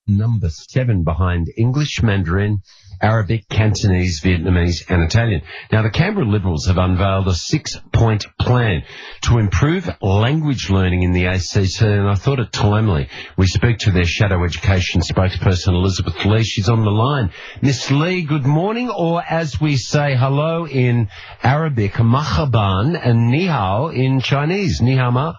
number 7 behind English, Mandarin, Arabic, Cantonese, Vietnamese and Italian. Now, the Canberra Liberals have unveiled a 6-point plan to improve language learning in the ACT, and I thought it timely we speak to their shadow education spokesperson, Elizabeth Lee. She's on the line. Miss Lee, good morning, or as we say hello in Arabic, marhaban, and ni hao in Chinese, ni hao ma.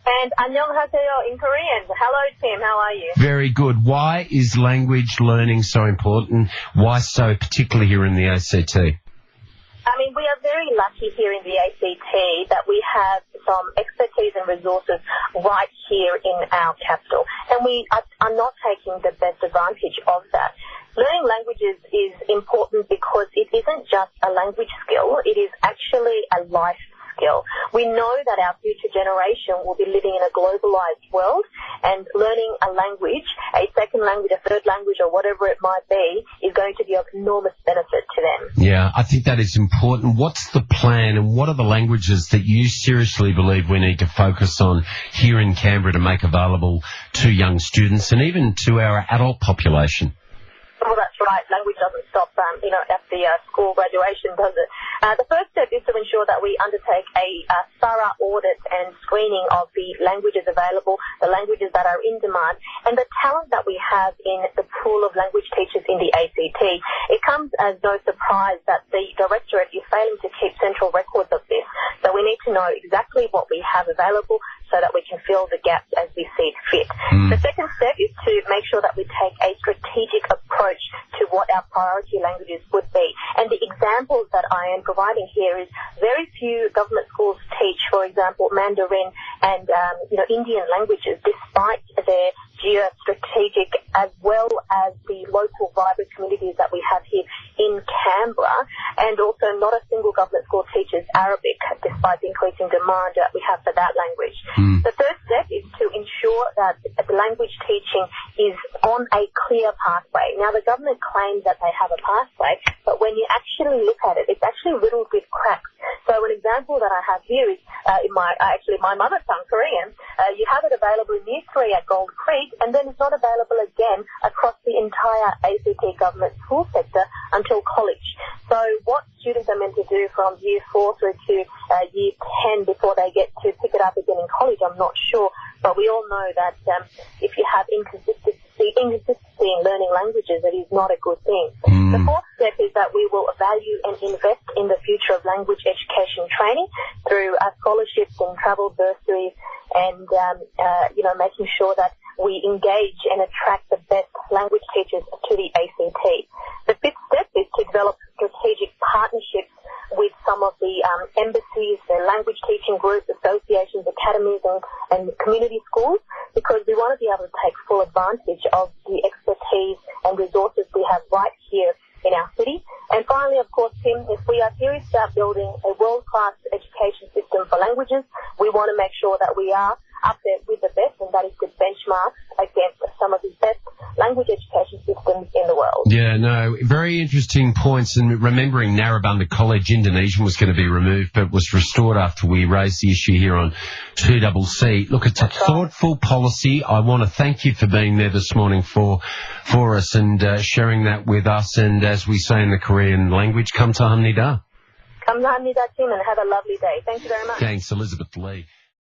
And annyeonghaseyo in Korean. Hello, Tim. How are you? Very good. Why is language learning so important? Why so particularly here in the ACT? I mean, we are very lucky here in the ACT that we have some expertise and resources right here in our capital. And we are not taking the best advantage of that. Learning languages is important because it isn't just a language skill. It is actually a life skill. We know that our future generation will be living in a globalized world, and learning a language, a second language, a third language, or whatever it might be, is going to be of enormous benefit to them. Yeah, I think that is important. What's the plan, and what are the languages that you seriously believe we need to focus on here in Canberra to make available to young students and even to our adult population? Well, that's right. Language doesn't stop, at the school graduation, does it? The first step is to ensure that we undertake a thorough audit and screening of the languages available, the languages that are in demand, and the talent that we have in the pool of language teachers in the ACT. It comes as no surprise that the Directorate is failing to keep central records of this. So we need to know exactly what we have available so that we can fill the gaps as we see fit. The second step is to make sure that we take a strategic approach to what our priority languages would be. And the examples that I am providing here is very few government schools teach, for example, Mandarin and Indian languages, despite their geostrategic as well as the local vibrant communities that we have here in Canberra, and also not a single government school teaches Arabic despite the increasing demand that we have for that language. The third step is to ensure that the language teaching is on a clear pathway. Now, the government claims that they have a pathway, but when you actually look at it, it's actually riddled with cracks. So an example that I have here is my mother tongue, Korean. You have it available in Year 3 at Gold Creek, and then it's not available again across the entire ACT government school sector until college. So what students are meant to do from Year 4 through to Year 10 before they get to pick it up again in college, I'm not sure. But we all know that if you have inconsistency in learning languages, it is not a good thing. The fourth step is that we will value and invest in the future of language education training through scholarships and travel bursaries and, making sure that we engage and attract the best language teachers to the ACT. The fifth step is to develop strategic partnerships with some of the embassies, the language teaching groups, associations, academies and community schools, because we want to be able to take full advantage of the expertise and resources we have right here in our city. And finally, of course, Tim, if we are serious about building a world-class education system for languages, we want to make sure that we are up there with the best, and that is the benchmark against some of the best language education systems in the world. Yeah, no, very interesting points. And remembering Narrabundah College, Indonesian was going to be removed, but was restored after we raised the issue here on 2CC. Look, it's a thoughtful policy. I want to thank you for being there this morning for us and sharing that with us. And as we say in the Korean language, kamsahamnida. Kamsahamnida, Tim, and have a lovely day. Thank you very much. Thanks, Elizabeth Lee.